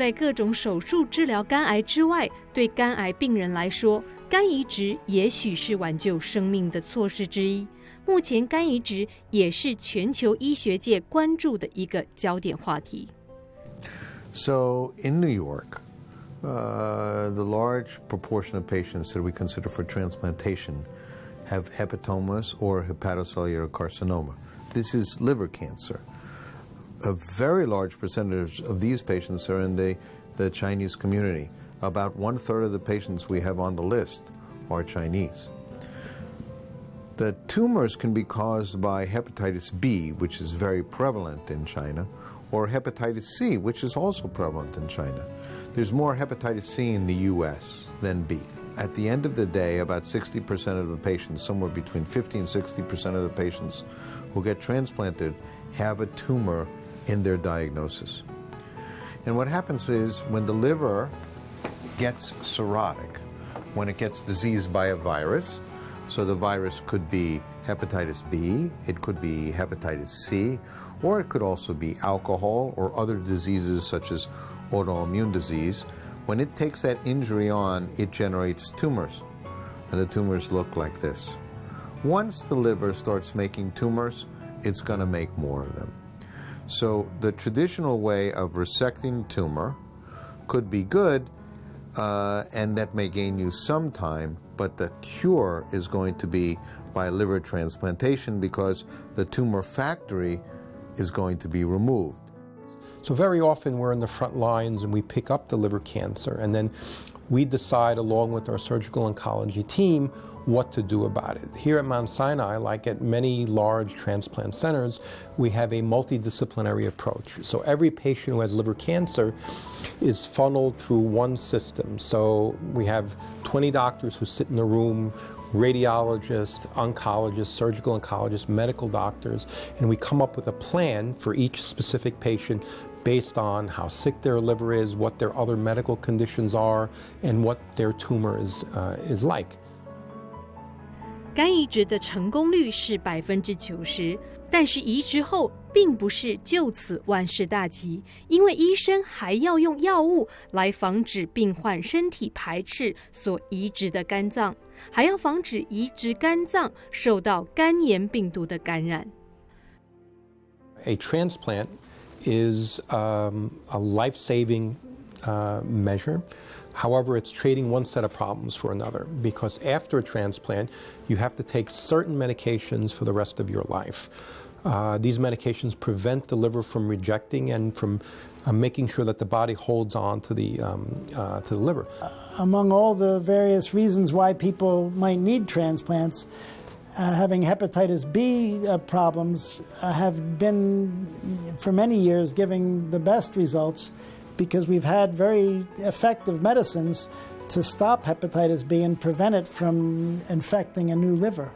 在各种手术治疗肝癌之外，对肝癌病人来说，肝移植也许是挽救生命的措施之一。目前肝移植也是全球医学界关注的一个焦点话题。So in New York, the large proportion of patients that we consider for transplantation have hepatomas or hepatocellular carcinoma. This is liver cancer. A very large percentage of these patients are in the Chinese community. About 1/3 of the patients we have on the list are Chinese. The tumors can be caused by hepatitis B, which is very prevalent in China, or hepatitis C, which is also prevalent in China. There's more hepatitis C in the US than B. At the end of the day, about 60% of the patients, somewhere between 50 and 60% of the patients who get transplanted have a tumor in their diagnosis. And what happens is when the liver gets cirrhotic, when it gets diseased by a virus, so the virus could be hepatitis B, it could be hepatitis C, or it could also be alcohol or other diseases such as autoimmune disease. When it takes that injury on, it generates tumors, and the tumors look like this. Once the liver starts making tumors, it's going to make more of them. So the traditional way of resecting the tumor could be good, and that may gain you some time, but the cure is going to be by liver transplantation because the tumor factory is going to be removed. So very often we're in the front lines and we pick up the liver cancer, and then we decide along with our surgical oncology team what to do about it. Here at Mount Sinai, like at many large transplant centers, we have a multidisciplinary approach. So every patient who has liver cancer is funneled through one system. So we have 20 doctors who sit in the room, radiologists, oncologists, surgical oncologists, medical doctors, and we come up with a plan for each specific patient based on how sick their liver is, what their other medical conditions are, and what their tumor is like. 肝移植的成功率是90%，但是移植后并不是就此万事大吉，因为医生还要用药物来防止病患身体排斥所移植的肝脏，还要防止移植肝脏受到肝炎病毒的感染。A transplant is a life-saving measure. However, it's trading one set of problems for another, because after a transplant, you have to take certain medications for the rest of your life. These medications prevent the liver from rejecting and from making sure that the body holds on to the liver. Among all the various reasons why people might need transplants, having hepatitis B problems have been, for many years, giving the best results, because we've had very effective medicines to stop hepatitis B and prevent it from infecting a new liver.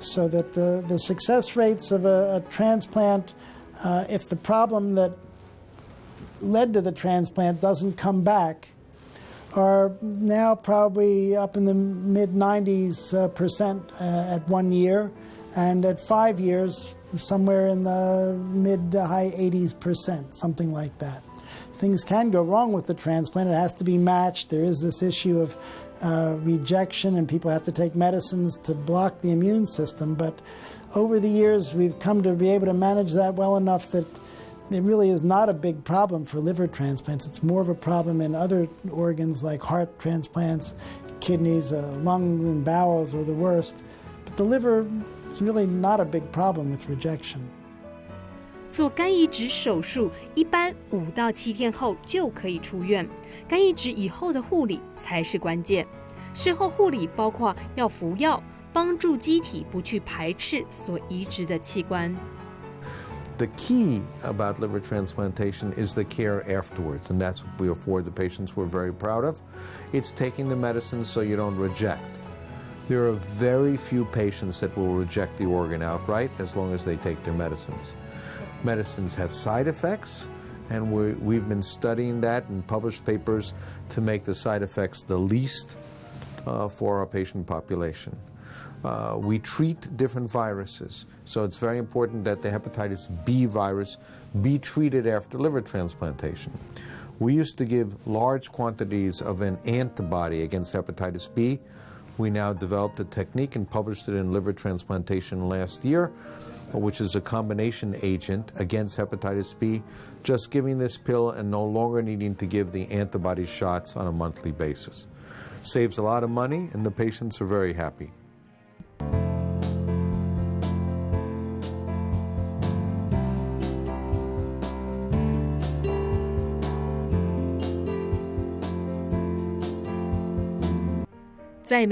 So that the success rates of a transplant, if the problem that led to the transplant doesn't come back, are now probably up in the mid-90s% at 1 year, and at 5 years, somewhere in the mid to high 80s%, something like that. Things can go wrong with the transplant. It has to be matched. There is this issue of rejection, and people have to take medicines to block the immune system. But over the years, we've come to be able to manage that well enough that it really is not a big problem for liver transplants. It's more of a problem in other organs like heart transplants, kidneys, lungs and bowels are the worst. But the liver, it's really not a big problem with rejection. 做肝移植手术一般5到7天后就可以出院，肝移植以后的护理才是关键。事后护理包括要服药，帮助机体不去排斥所移植的器官。The key about liver transplantation is the care afterwards, and that's what we afford the patients we're very proud of. It's taking the medicine so you don't reject. There are very few patients that will reject the organ outright as long as they take their medicines. Medicines have side effects, and we've been studying that in published papers to make the side effects the least for our patient population. We treat different viruses, so it's very important that the hepatitis B virus be treated after liver transplantation. We used to give large quantities of an antibody against hepatitis B. We now developed a technique and published it in Liver Transplantation last year, which is a combination agent against hepatitis B, just giving this pill and no longer needing to give the antibody shots on a monthly basis. Saves a lot of money, and the patients are very happy.